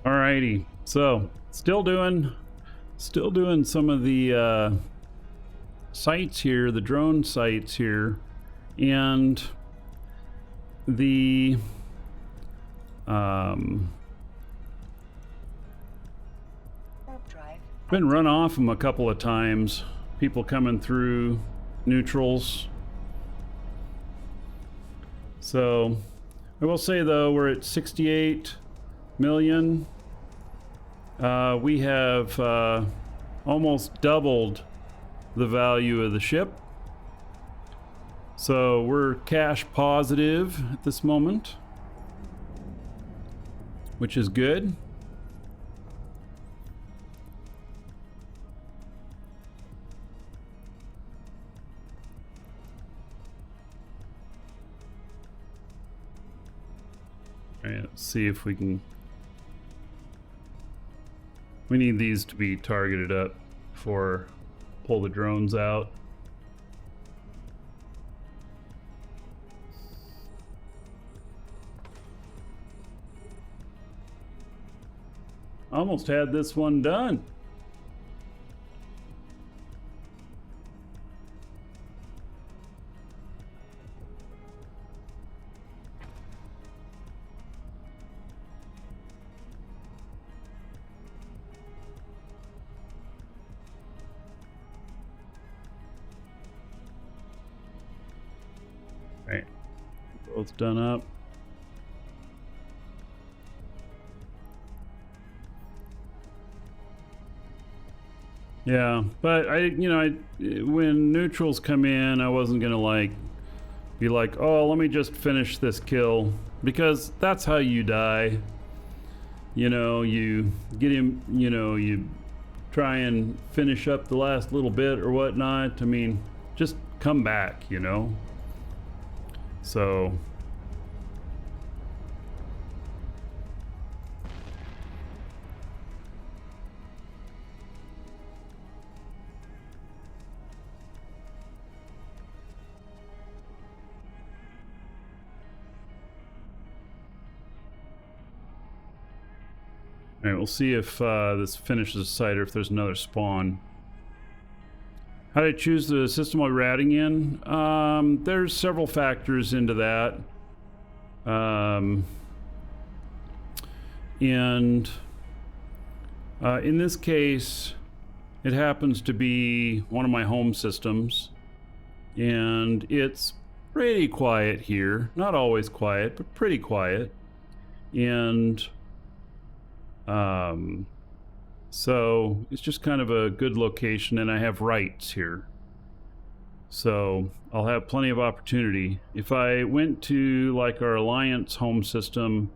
Alrighty, so still doing some of the sites here, the drone sites here, and the been run off them a couple of times. People coming through neutrals. So I will say though, we're at 68 million. We have almost doubled the value of the ship. So we're cash positive at this moment, which is good. All right, let's see if we can. We need these to be targeted up before pull the drones out. Almost had this one done. All right, both done up. Yeah, but when neutrals come in, I wasn't gonna be like, oh, let me just finish this kill, because that's how you die. You get him, you try and finish up the last little bit or whatnot. I mean, just come back, So. All right, we'll see if this finishes the site or if there's another spawn. How did I choose the system we're adding in? There's several factors into that. And in this case, it happens to be one of my home systems. And it's pretty quiet here. Not always quiet, but pretty quiet. And so it's just kind of a good location, and I have rights here. So I'll have plenty of opportunity. If I went to like our Alliance home system,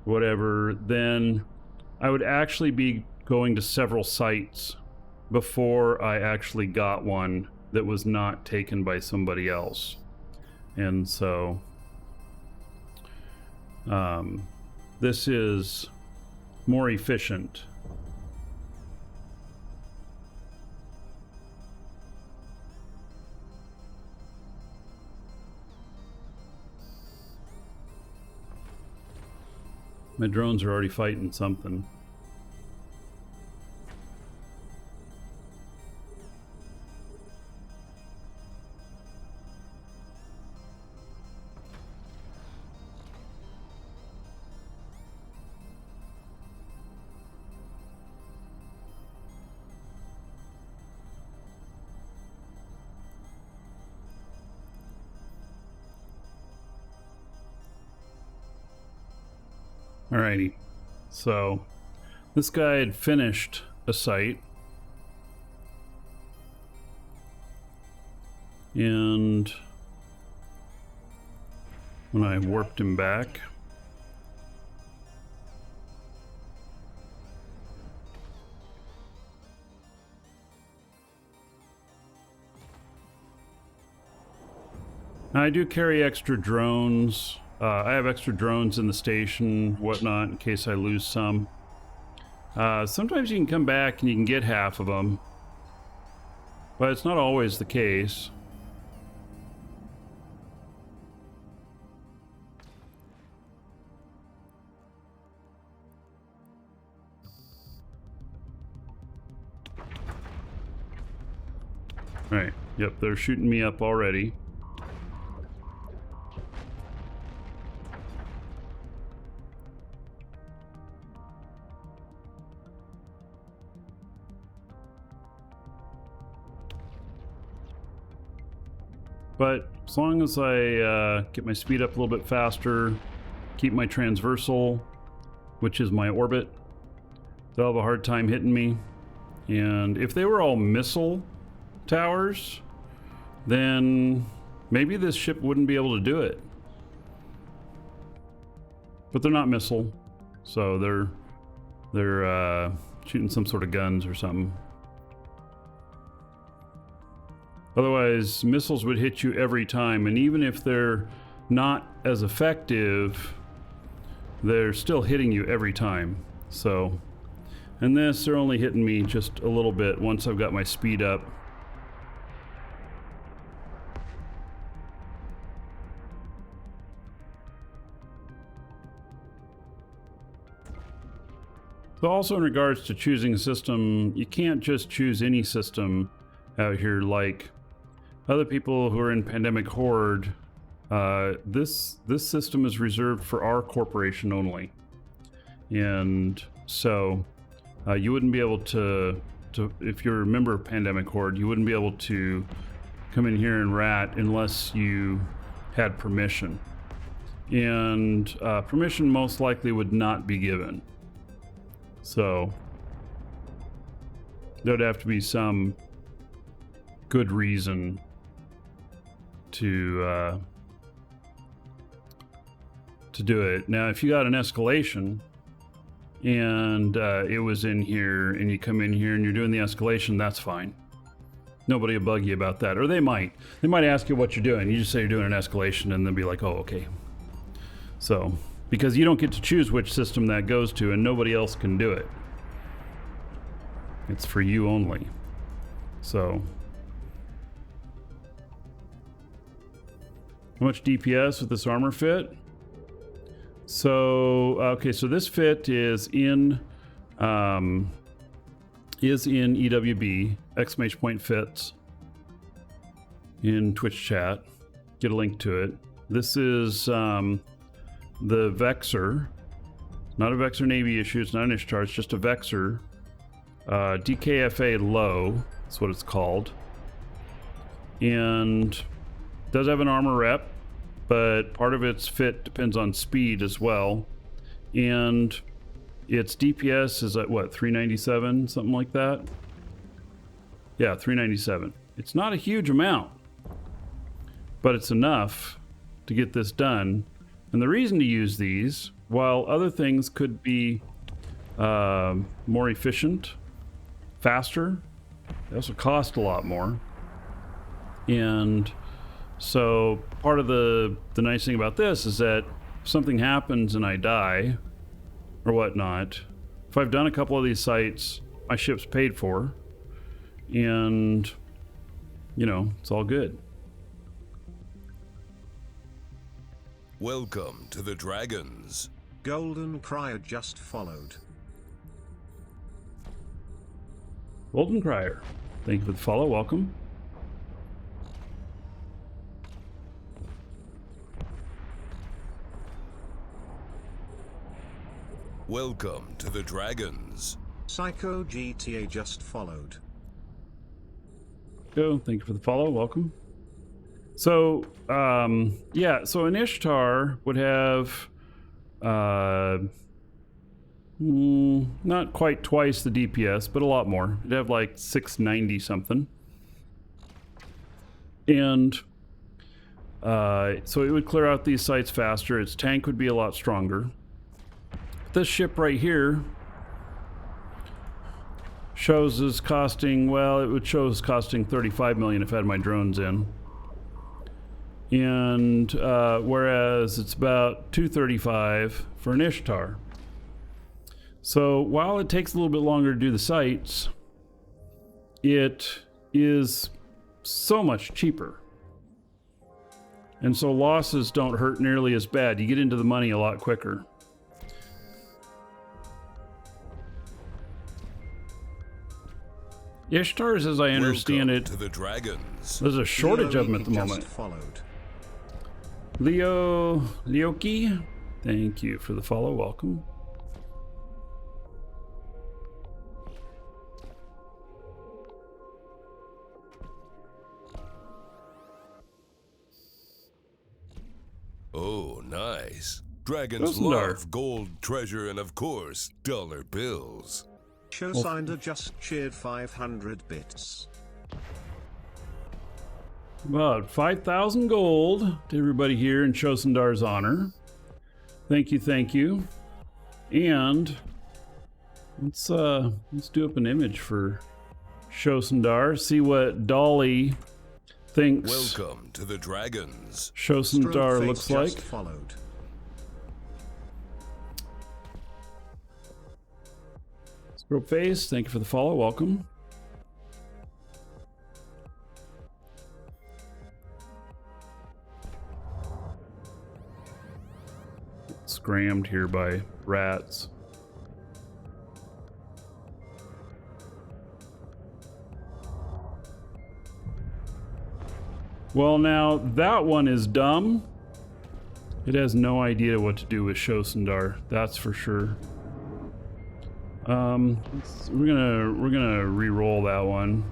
whatever, then I would actually be going to several sites before I actually got one that was not taken by somebody else. And so this is more efficient. My drones are already fighting something. Alrighty, so this guy had finished a site, and when I warped him back, now I do carry extra drones. I have extra drones in the station, whatnot, in case I lose some. Sometimes you can come back and you can get half of them, but it's not always the case. Right. Yep, they're shooting me up already. But as long as I get my speed up a little bit faster, keep my transversal, which is my orbit, they'll have a hard time hitting me. And if they were all missile towers, then maybe this ship wouldn't be able to do it. But they're not missile, so they're shooting some sort of guns or something. Otherwise, missiles would hit you every time, and even if they're not as effective, they're still hitting you every time. So, and this, they're only hitting me just a little bit once I've got my speed up. So also in regards to choosing a system, you can't just choose any system out here like other people who are in Pandemic Horde. This system is reserved for our corporation only. And so you wouldn't be able to, if you're a member of Pandemic Horde, you wouldn't be able to come in here and rat unless you had permission. And permission most likely would not be given. So there'd have to be some good reason to do it. Now, if you got an escalation and it was in here and you come in here and you're doing the escalation, that's fine. Nobody will bug you about that. Or they might ask you what you're doing. You just say you're doing an escalation and they'll be like, oh, okay. So, because you don't get to choose which system that goes to and nobody else can do it. It's for you only. So, how much DPS with this armor fit? So, okay, so this fit is in EWB, exclamation point fits, in Twitch chat. Get a link to it. This is the Vexor. Not a Vexor Navy issue, it's not an Ishtar, it's just a Vexor. DKFA low, that's what it's called. And does have an armor rep, but part of its fit depends on speed as well. And its DPS is at what, 397, something like that? Yeah, 397. It's not a huge amount, but it's enough to get this done. And the reason to use these, while other things could be more efficient, faster, they also cost a lot more. And so part of the nice thing about this is that if something happens and I die or whatnot, if I've done a couple of these sites, my ship's paid for, and you know, it's all good. Welcome to the Dragons. Golden Crier just followed. Golden Crier, thank you for the follow, welcome. Welcome to the Dragons. Psycho GTA just followed. Go, thank you for the follow, welcome. So, yeah, so an Ishtar would have not quite twice the DPS, but a lot more. It'd have like 690 something. And so it would clear out these sites faster. Its tank would be a lot stronger. This ship right here shows is costing, well, it would show as costing 35 million if I had my drones in. And whereas it's about 235 for an Ishtar. So while it takes a little bit longer to do the sites, it is so much cheaper. And so losses don't hurt nearly as bad. You get into the money a lot quicker. Ishtars, as I understand Welcome it, to the Dragons. there's a shortage of them at the Just moment. followed. Leoki, thank you for the follow. Welcome. Oh, nice. Dragons Rosendar. love gold, treasure, and of course, dollar bills. Showsinder just cheered 500 bits. About 5,000 gold to everybody here in Shosundar's honor. Thank you, thank you. And let's do up an image for Shosundar. See what Dolly thinks Welcome to the Dragons. Shosundar Strobe looks face like. just followed. Strobe face, thank you for the follow. Welcome. Scrammed here by rats. Well, now that one is dumb. It has no idea what to do with Shosundar, that's for sure. We're gonna re-roll that one.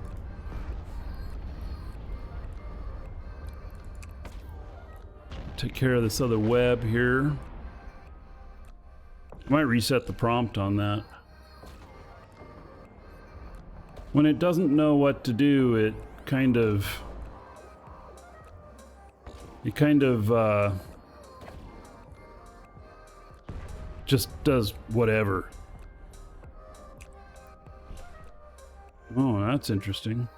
Take care of this other web here. Might reset the prompt on that. When it doesn't know what to do, it kind of just does whatever. Oh, that's interesting.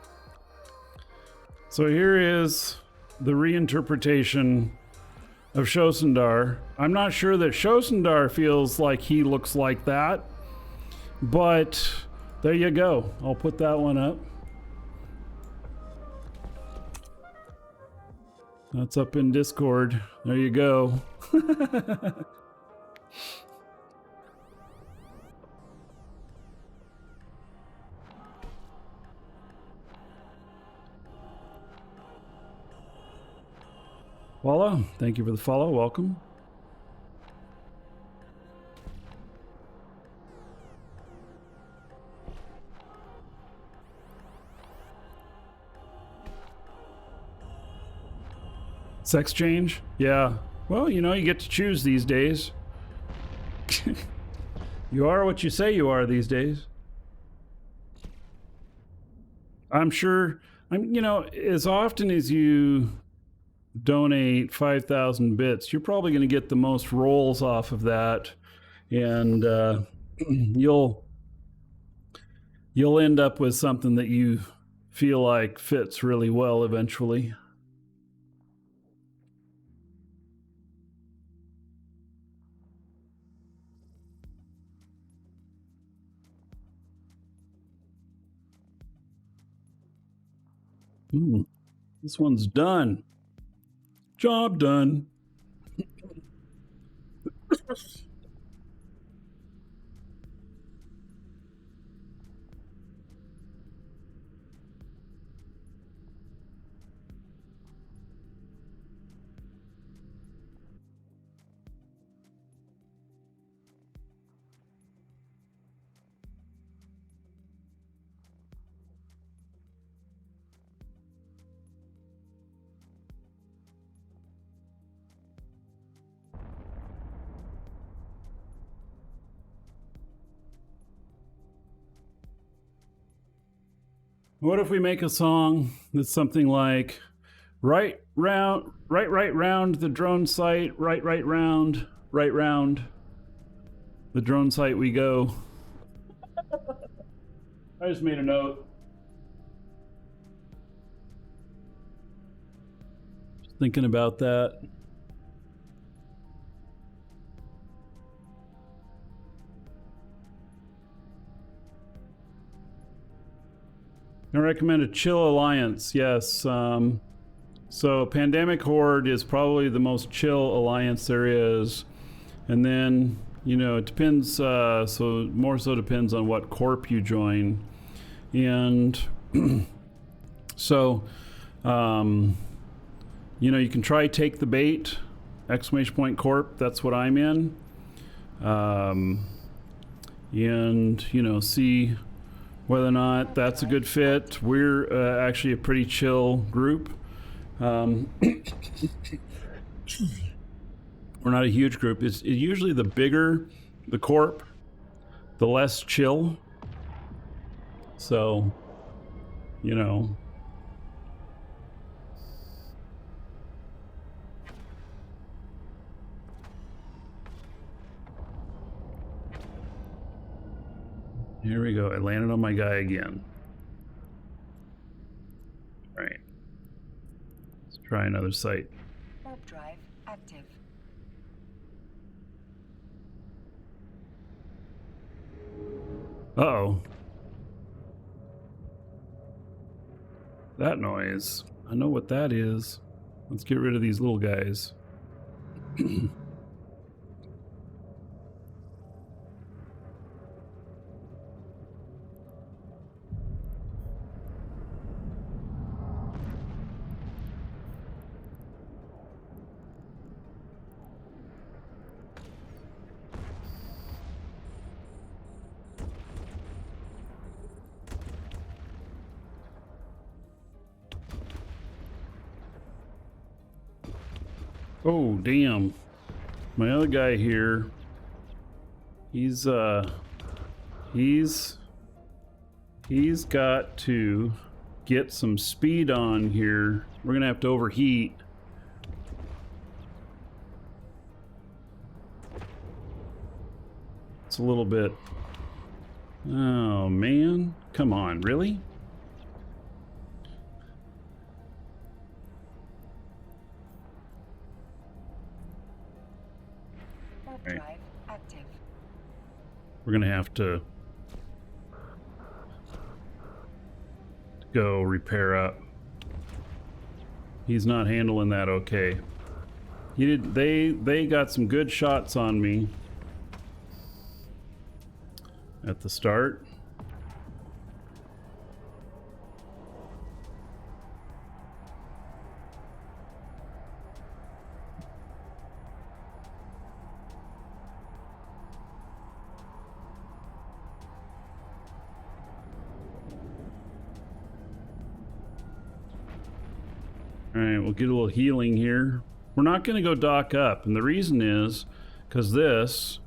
So here is the reinterpretation of Shosundar. I'm not sure that Shosundar feels like he looks like that, but there you go. I'll put that one up. That's up in Discord. There you go. Follow. Thank you for the follow. Welcome. Sex change? Yeah. Well, you know, you get to choose these days. You are what you say you are these days. I'm sure, you know, as often as you donate 5,000 bits, you're probably going to get the most rolls off of that, and you'll end up with something that you feel like fits really well eventually. This one's done. Job done. What if we make a song that's something like, right round the drone site, right round the drone site we go. I just made a note. Just thinking about that. I recommend a chill alliance, yes. So Pandemic Horde is probably the most chill alliance there is. And then, you know, it depends, so more so depends on what corp you join. And so, you know, you can try Take the Bait, exclamation point corp. That's what I'm in. And, you know, see whether or not that's a good fit. We're actually a pretty chill group. We're not a huge group. It's usually the bigger the corp, the less chill. So, you know. Here we go. I landed on my guy again. All right. Let's try another site. Warp drive active. Uh-oh. That noise. I know what that is. Let's get rid of these little guys. Oh, damn. My other guy here, he's got to get some speed on here. We're gonna have to overheat. It's a little bit. Oh man, come on, really? Warp Right. drive active. We're gonna have to go repair up. He's not handling that okay. He did. They got some good shots on me at the start. All right, we'll get a little healing here. We're not going to go dock up, and the reason is because this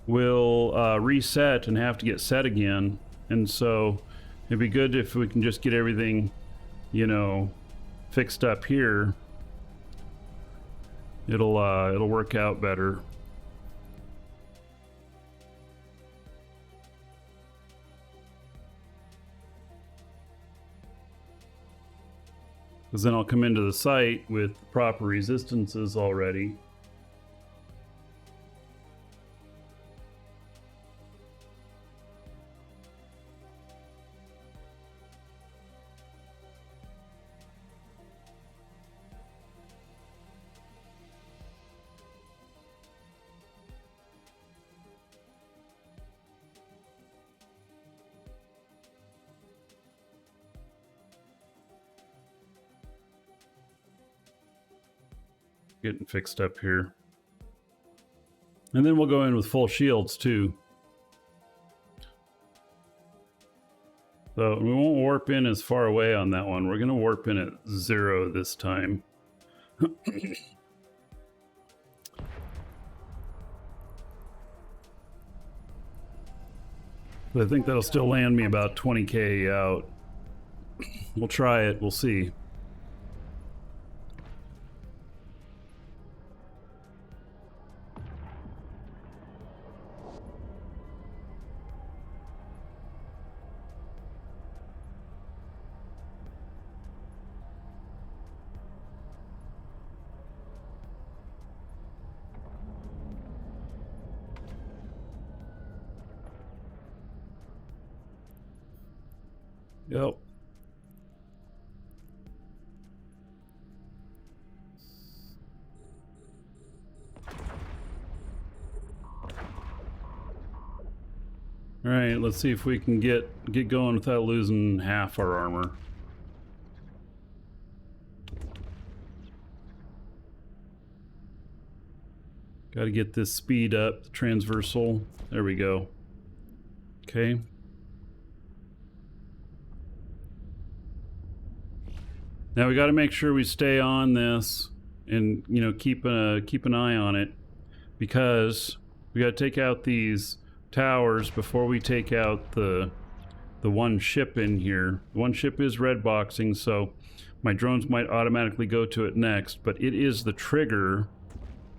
will reset and have to get set again, and so it'd be good if we can just get everything, you know, fixed up here. It'll work out better. Because then I'll come into the site with proper resistances already. Getting fixed up here. And then we'll go in with full shields too. So we won't warp in as far away on that one. We're going to warp in at 0 this time. But I think that'll still land me about 20k out. We'll try it. We'll see. Yep. All right, let's see if we can get going without losing half our armor. Got to get this speed up, the transversal. There we go. Okay. Now we got to make sure we stay on this and, you know, keep an eye on it, because we got to take out these towers before we take out the one ship in here. One ship is red boxing, so my drones might automatically go to it next, but it is the trigger,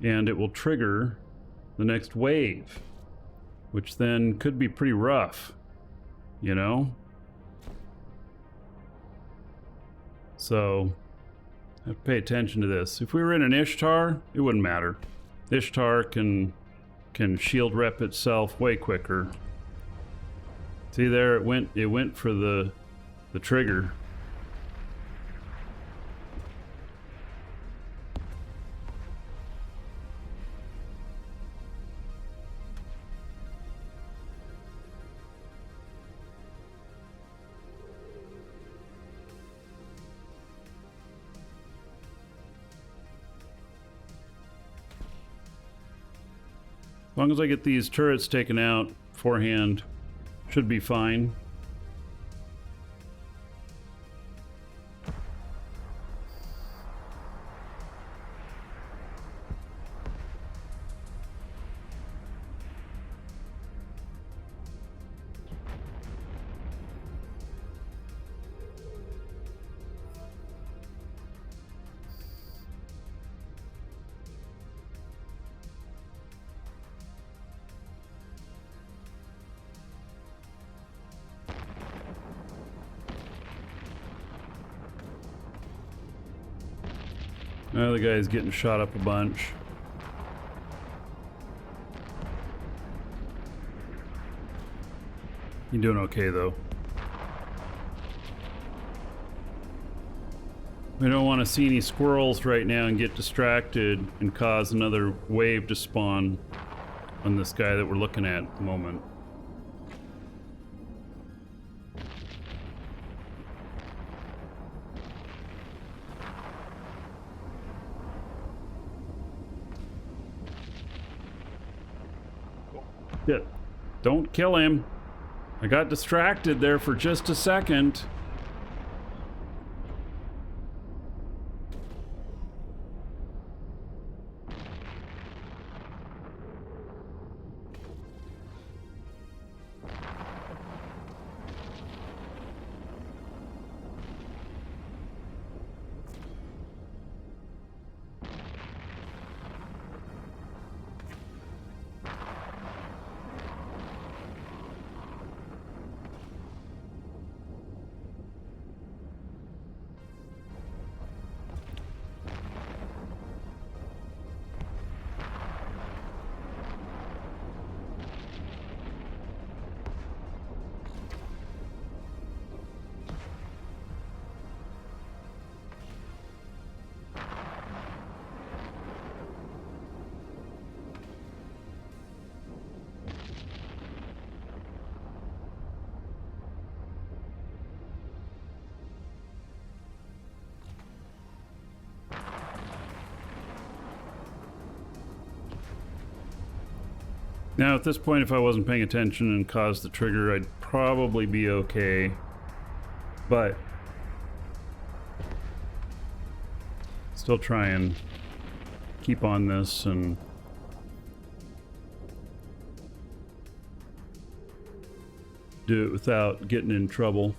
and it will trigger the next wave, which then could be pretty rough, you know? So I have to pay attention to this. If we were in an Ishtar, it wouldn't matter. Ishtar can shield rep itself way quicker. See there, it went for the trigger. As long as I get these turrets taken out beforehand, should be fine. The guy's getting shot up a bunch. You doing okay though? We don't want to see any squirrels right now and get distracted and cause another wave to spawn on this guy that we're looking at the moment. Shit. Don't kill him. I got distracted there for just a second. Now at this point, if I wasn't paying attention and caused the trigger, I'd probably be okay. But still try and keep on this and do it without getting in trouble.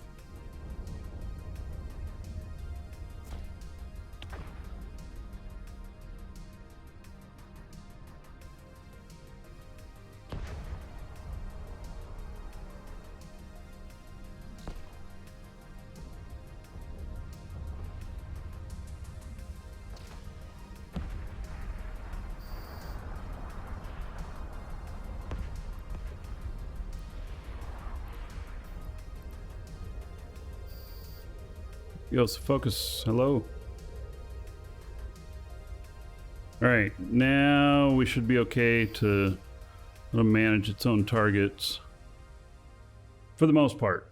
Yo, so focus. Hello. Alright, now we should be okay to let them manage its own targets. for the most part.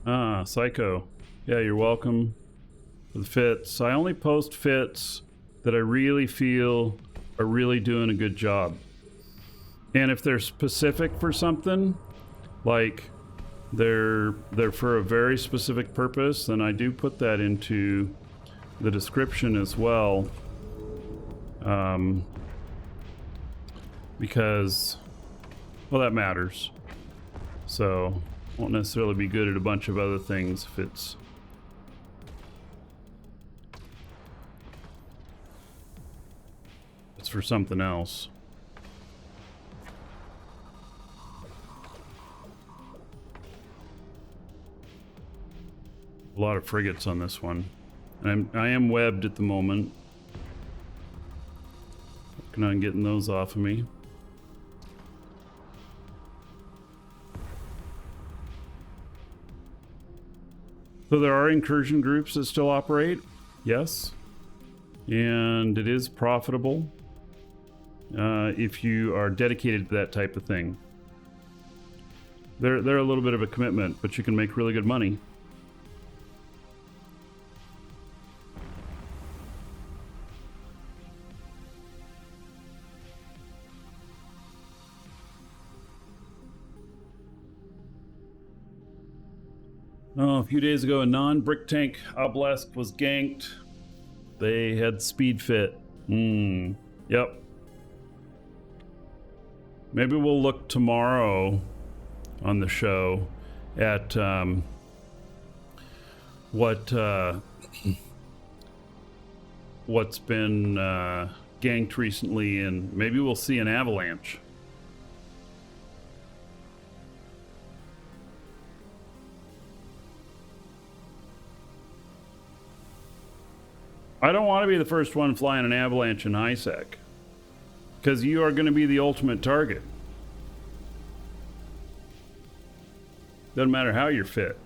Ah, Psycho. Yeah, you're welcome for the fits. I only post fits that I really feel are really doing a good job. And if they're specific for something, like they're for a very specific purpose, then I do put that into the description as well. Because, well, that matters. So, won't necessarily be good at a bunch of other things if it's for something else. A lot of frigates on this one. And I am webbed at the moment. Working on getting those off of me. So there are incursion groups that still operate, yes, and it is profitable if you are dedicated to that type of thing. They're a little bit of a commitment, but you can make really good money. Oh, a few days ago, a non-brick tank obelisk was ganked. They had speed fit. Yep. Maybe we'll look tomorrow on the show at what's been ganked recently, and maybe we'll see an avalanche. I don't want to be the first one flying an avalanche in ISAC, because you are going to be the ultimate target. Doesn't matter how you're fit.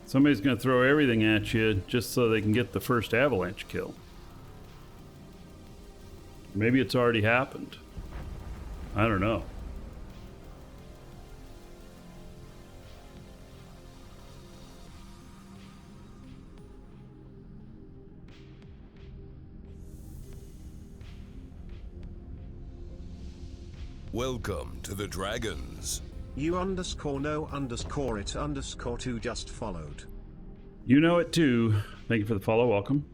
Somebody's going to throw everything at you just so they can get the first avalanche kill. Maybe it's already happened. I don't know. Welcome to the Dragons. You_know_it_2 just followed. You know it too. Thank you for the follow. Welcome.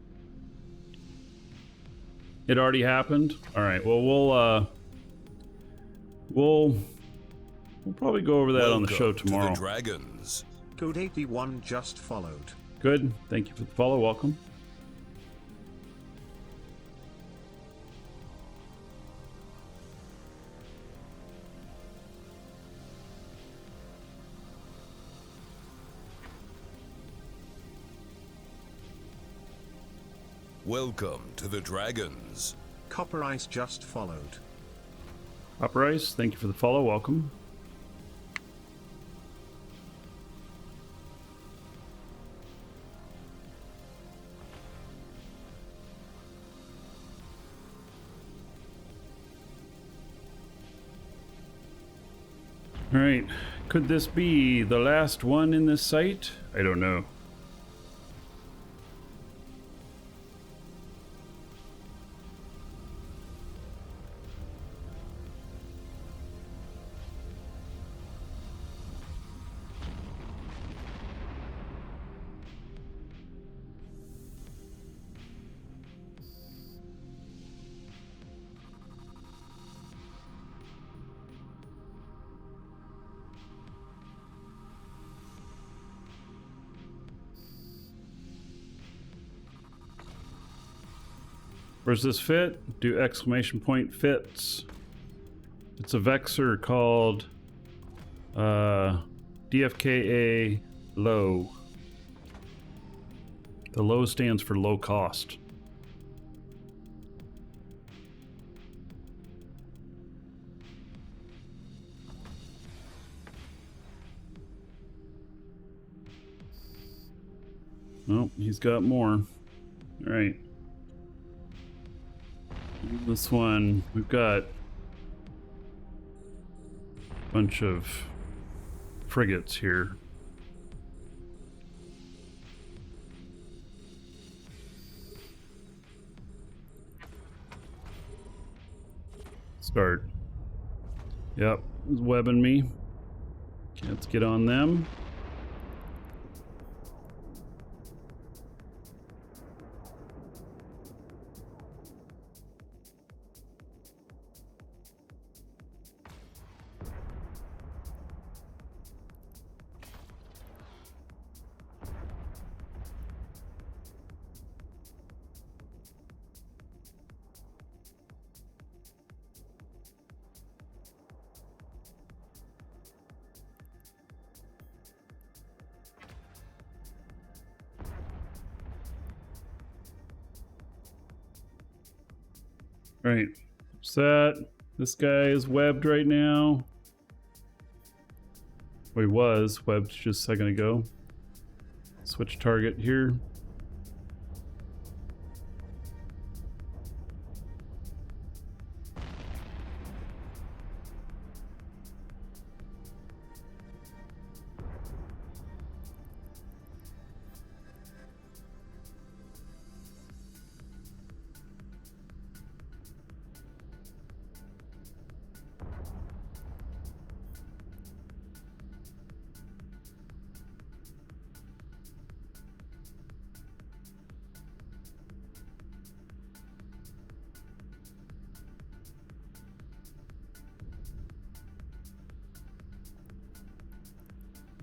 It already happened. All right. Well, we'll probably go over that on the show tomorrow. To the Dragons. Code 81 just followed. Good. Thank you for the follow. Welcome. Welcome to the Dragons. Copper Ice just followed. Copper Ice, thank you for the follow. Welcome. All right. Could this be the last one in this site? I don't know. Where's this fit? Do exclamation point fits. It's a vexor called DFKA low. The low stands for low cost. Oh, he's got more. All right. This one, we've got a bunch of frigates here. Start. Yep, he's webbing me. Okay, let's get on them. Right, set. This guy is webbed right now. Well, he was webbed just a second ago. Switch target here.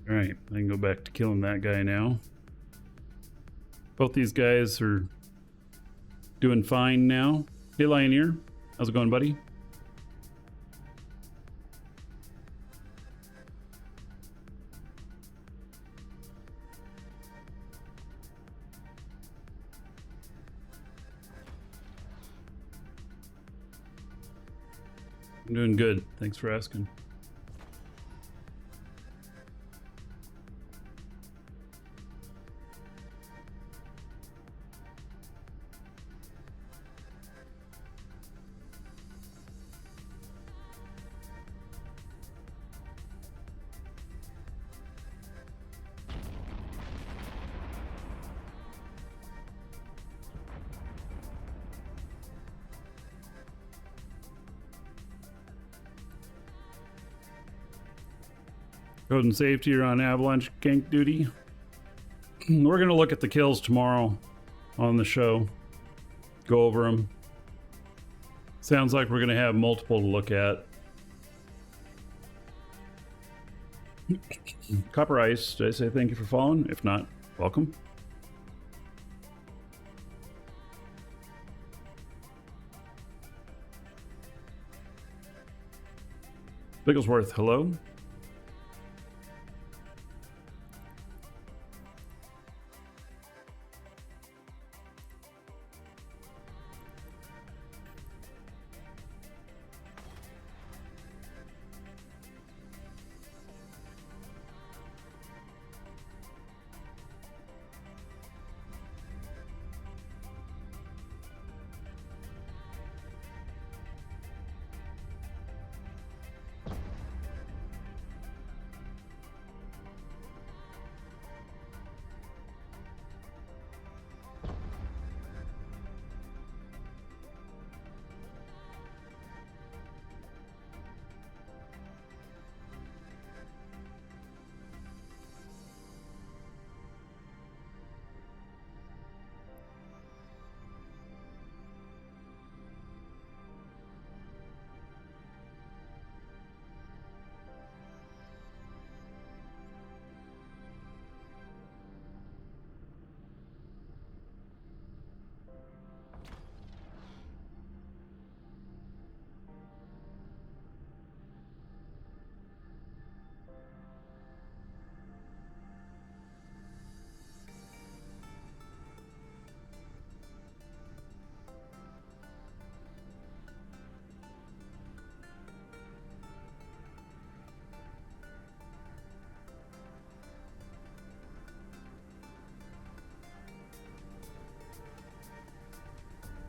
Alright, I can go back to killing that guy now. Both these guys are doing fine now. Hey Lioneer, how's it going, buddy? I'm doing good, thanks for asking. Code and safety are on Avalanche gank duty. We're going to look at the kills tomorrow on the show. Go over them. Sounds like we're going to have multiple to look at. Copper Ice, did I say thank you for following? If not, welcome. Bigglesworth, hello.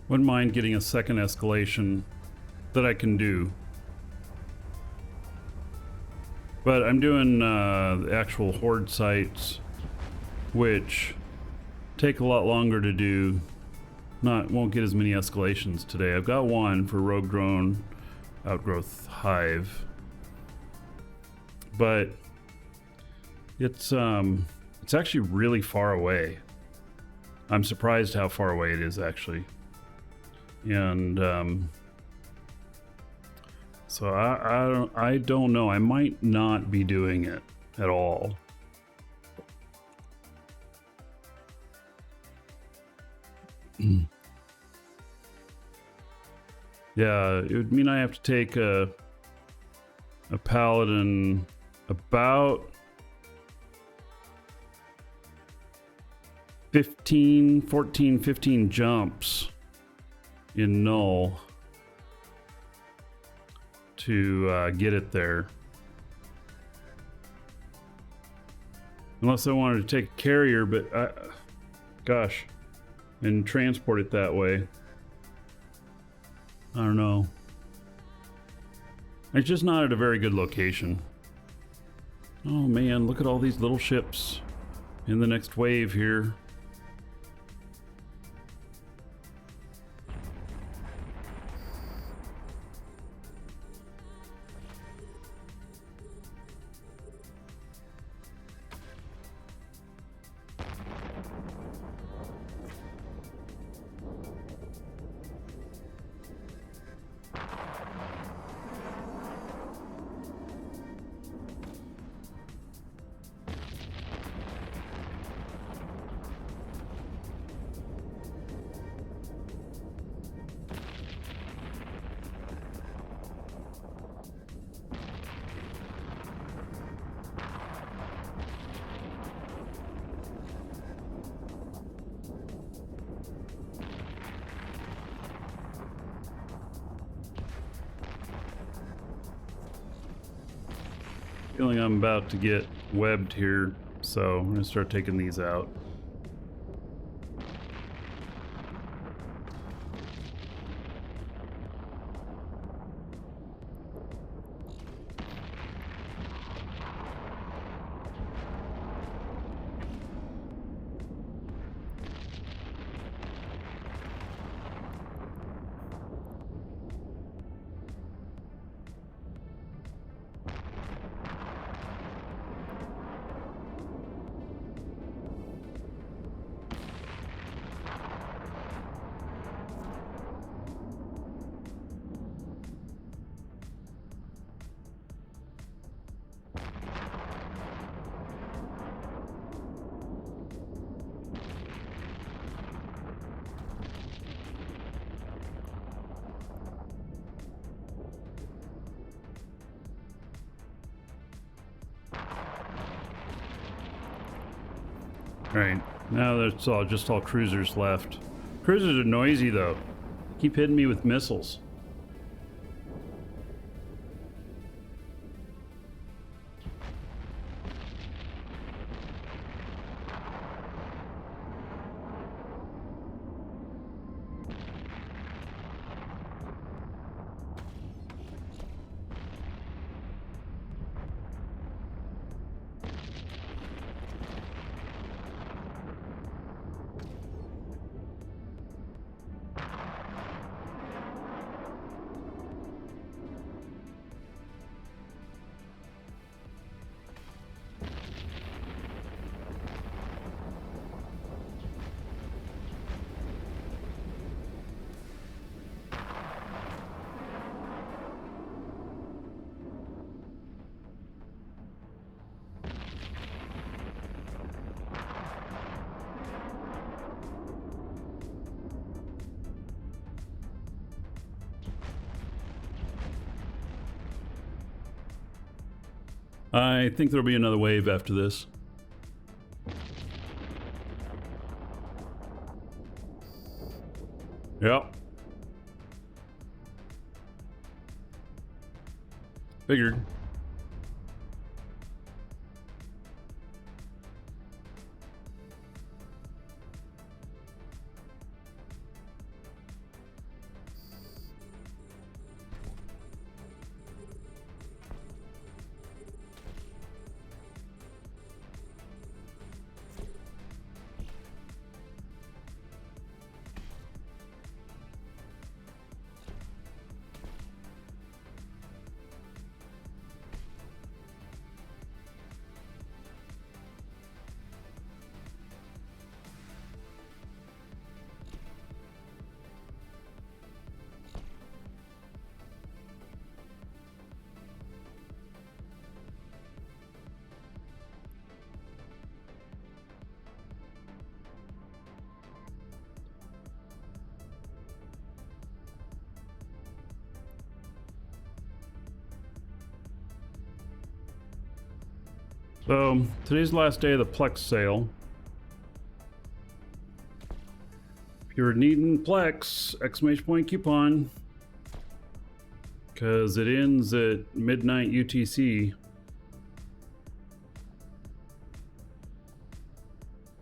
Wouldn't mind getting a second escalation that I can do. But I'm doing the actual horde sites, which take a lot longer to do. Won't get as many escalations today. I've got one for Rogue Drone Outgrowth Hive, but it's actually really far away. I'm surprised how far away it is actually, and so I don't know. I might not be doing it at all. Yeah, it would mean I have to take a paladin about 15 jumps in null to get it there. Unless I wanted to take a carrier, but gosh, and transport it that way. I don't know. It's just not at a very good location. Oh man, look at all these little ships in the next wave here. Feeling I'm about to get webbed here, so I'm gonna start taking these out. Alright, now there's just all cruisers left. Cruisers are noisy though. Keep hitting me with missiles. I think there'll be another wave after this. Yep. Figured. So today's the last day of the Plex sale. If you're needing Plex, exclamation point coupon, because it ends at midnight UTC.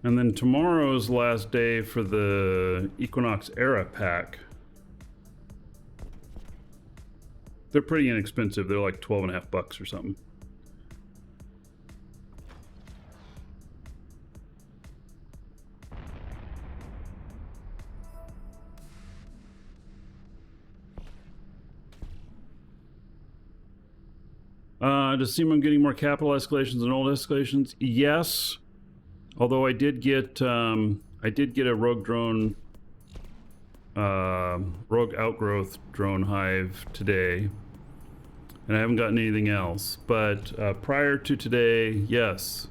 And then tomorrow's last day for the Equinox Era pack. They're pretty inexpensive. They're like 12.5 bucks or something. Does it seem I'm getting more capital escalations than old escalations? Yes. Although I did get a rogue drone, rogue outgrowth drone hive today, and I haven't gotten anything else. But prior to today, yes,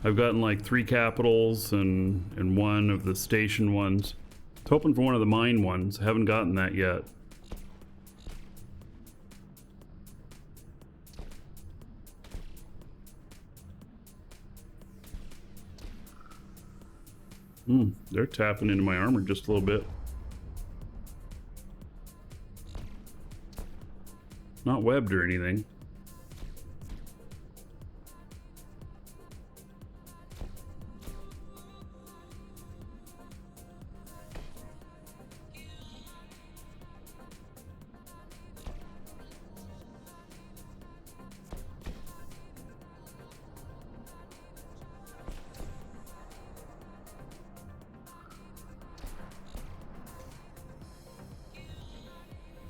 I've gotten like 3 capitals and 1 of the station ones. I was hoping for one of the mine ones. I haven't gotten that yet. They're tapping into my armor just a little bit. Not webbed or anything.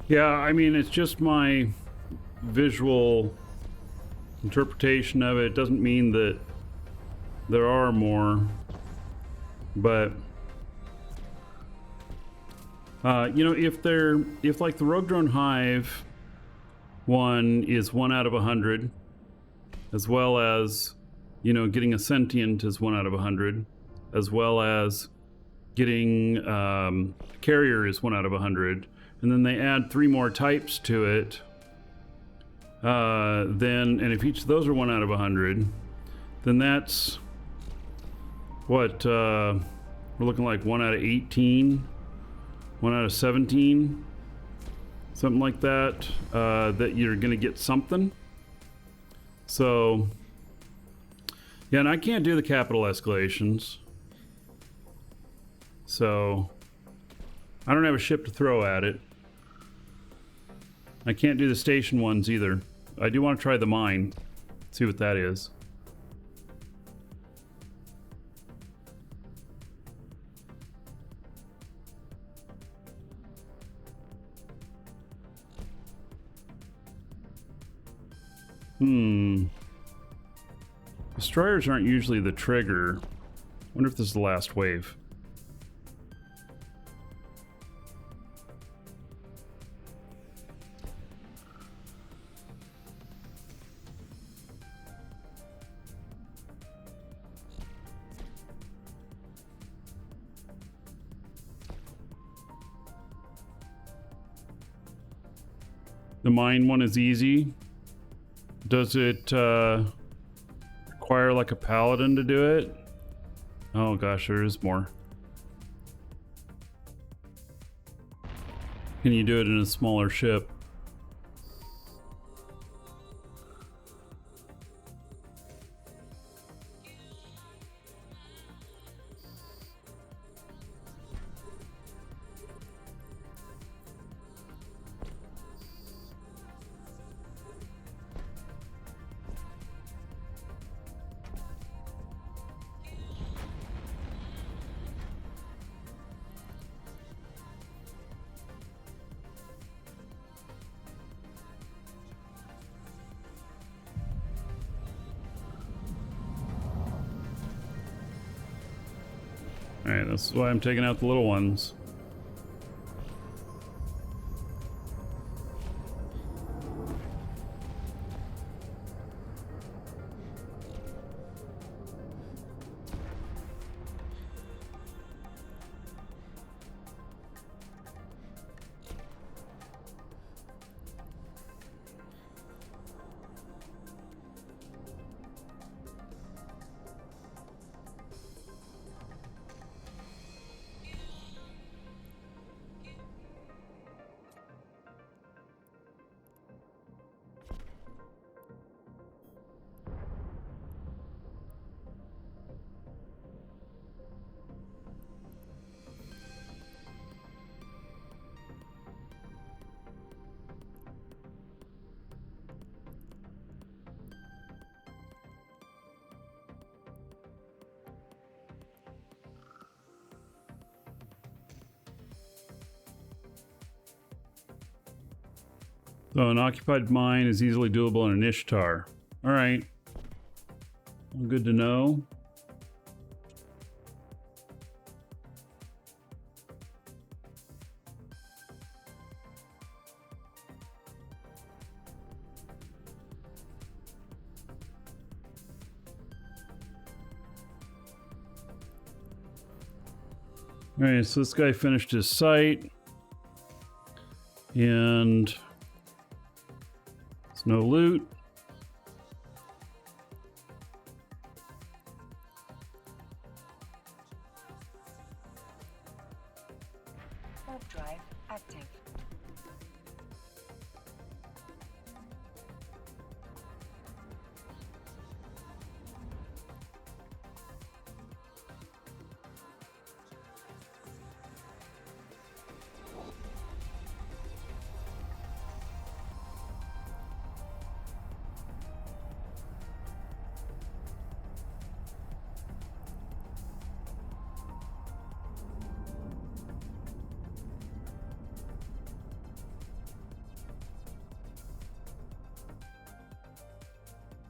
Yeah, I mean, it's just my visual interpretation of it. It doesn't mean that there are more, but you know, if like the Rogue Drone Hive one is 1 out of 100, as well as, you know, getting a sentient is 1 out of 100, as well as getting carrier is 1 out of 100. And then they add 3 more types to it, and if each of those are 1 out of 100, then that's what we're looking like 1 out of 18, 1 out of 17, something like that, that you're gonna get something. So yeah, and I can't do the capital escalations, so I don't have a ship to throw at it. I can't do the station ones either. I do want to try the mine, see what that is. Destroyers aren't usually the trigger. Wonder if this is the last wave. The mine one is easy. Does it require like a paladin to do it? Oh gosh, there is more. Can you do it in a smaller ship? Alright, that's why I'm taking out the little ones. So an occupied mine is easily doable in an Ishtar. All right. Well, good to know. All right, so this guy finished his site, and there's no loot. Warp drive active.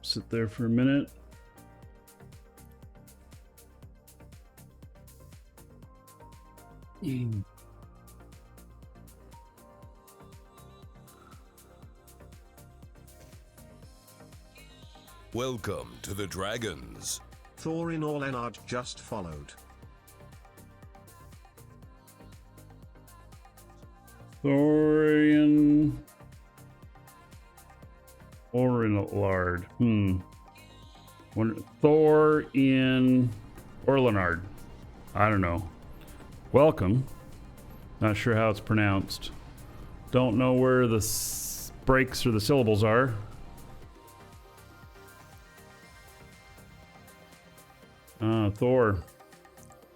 Sit there for a minute. Welcome to the Dragons. Thorin or Leonard just followed. Thorian. Orlinard. Thor in Orlinard. I don't know. Welcome. Not sure how it's pronounced. Don't know where the breaks or the syllables are. Thor.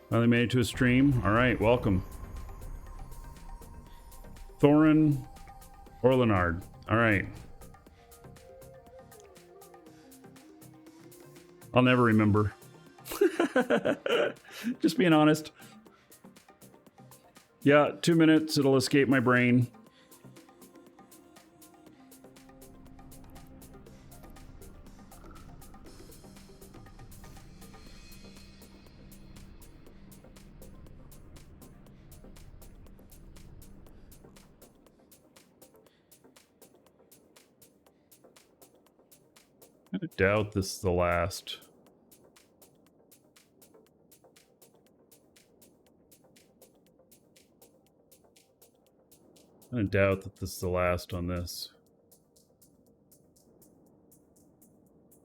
Finally made it to a stream. All right, welcome. Thorin Orlinard. All right. I'll never remember. Just being honest. Yeah, 2 minutes, it'll escape my brain. I doubt this is the last. I doubt that this is the last on this.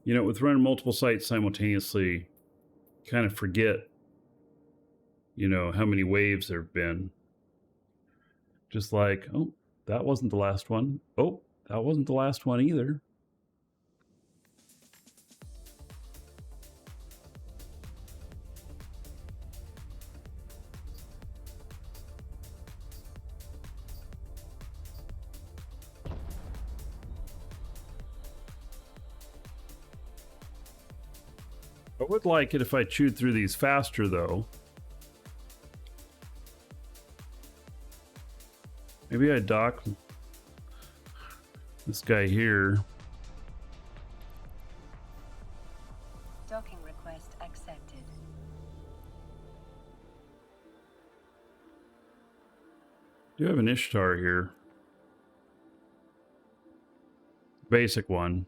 You know, with running multiple sites simultaneously, kind of forget, you know, how many waves there have been. Just like, oh, that wasn't the last one. Oh, that wasn't the last one either. I would like it if I chewed through these faster, though. Maybe I dock this guy here. Docking request accepted. Do have an Ishtar here. Basic one.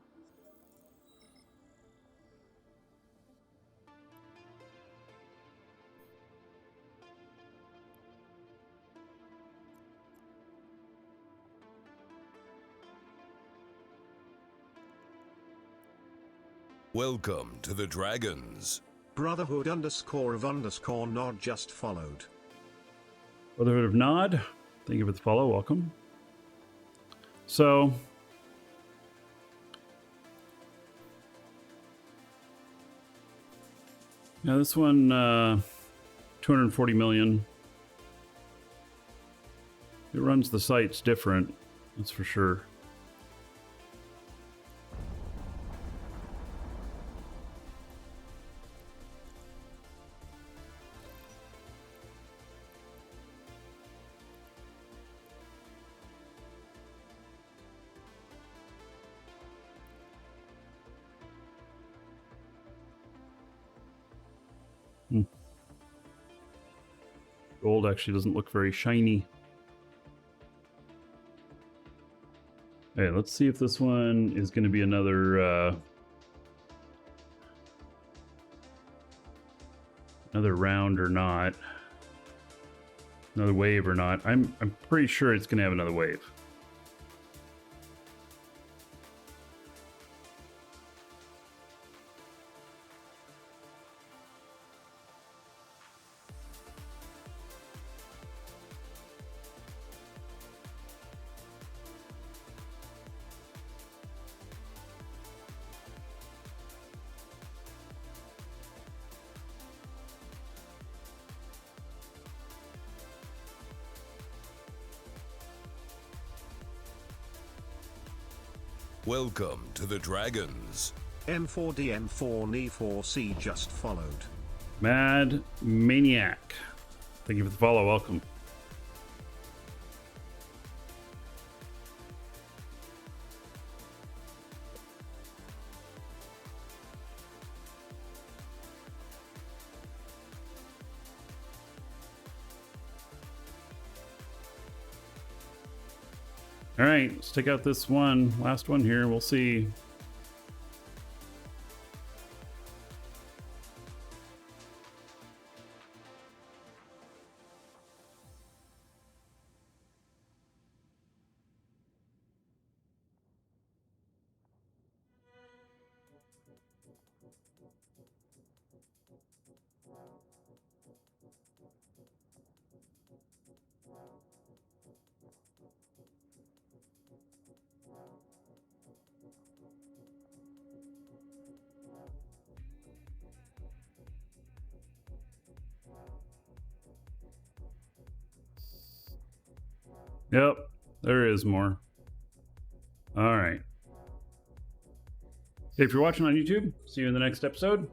Welcome to the Dragons. Brotherhood _of_ Nod just followed. Brotherhood of Nod. Thank you for the follow. Welcome. So, now this one, 240 million. It runs the sites different, that's for sure. Gold actually doesn't look very shiny. Okay, let's see if this one is going to be another another round or not. Another wave or not. I'm pretty sure it's going to have another wave. Welcome to the Dragons. M4DM4N4C just followed. Mad Maniac. Thank you for the follow. Welcome. All right, let's take out this one, last one here. We'll see. Yep, there is more. All right. If you're watching on YouTube, see you in the next episode.